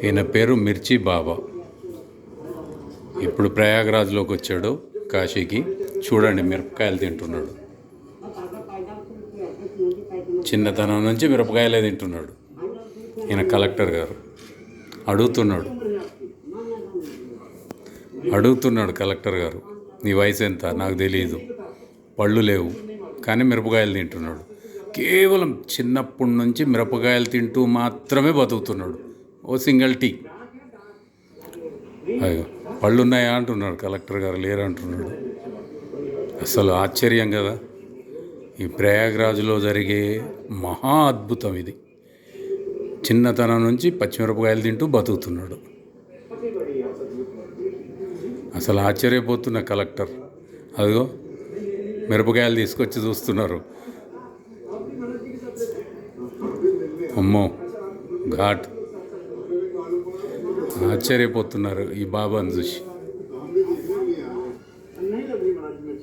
ఈయన పేరు మిర్చి బాబా. ఇప్పుడు ప్రయాగరాజ్లోకి వచ్చాడు, కాశీకి. చూడండి, మిరపకాయలు తింటున్నాడు. చిన్నతనం నుంచి మిరపకాయలే తింటున్నాడు. ఈయన కలెక్టర్ గారు. అడుగుతున్నాడు కలెక్టర్ గారు, నీ వయసు ఎంత? నాకు తెలియదు, పళ్ళు లేవు, కానీ మిరపకాయలు తింటున్నాడు. కేవలం చిన్నప్పటి నుంచి మిరపకాయలు తింటూ మాత్రమే బతుకుతున్నాడు. ఓ సింగిల్ టీ. అయ్యో, పళ్ళు ఉన్నాయా అంటున్నాడు కలెక్టర్ గారు. లేరంటున్నాడు. అసలు ఆశ్చర్యం కదా. ఈ ప్రయాగ్రాజ్లో జరిగే మహా అద్భుతం ఇది. చిన్నతనం నుంచి పచ్చిమిరపకాయలు తింటూ బతుకుతున్నాడు. అసలు ఆశ్చర్యపోతున్న కలెక్టర్. అదిగో మిరపకాయలు తీసుకొచ్చి చూస్తున్నారు. అమ్మో, ఘాట్. ఆశ్చర్యపోతున్నారు ఈ బాబాను చూసి.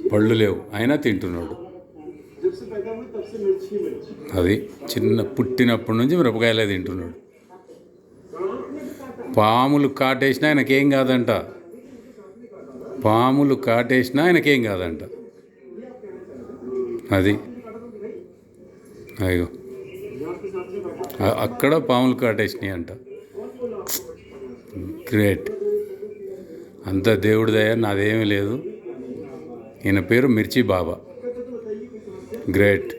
పళ్ళు లేవు, అయినా తింటున్నాడు. అది పుట్టినప్పటి నుంచి మిరపకాయలే తింటున్నాడు. పాములు కాటేసినా ఆయనకేం కాదంట. అది అయ్యో, అక్కడ పాములు కాటేసినాయి అంట. గ్రేట్. అంత దేవుడి దయ, నాదేమీ లేదు. ఈయన పేరు మిర్చి బాబా. గ్రేట్.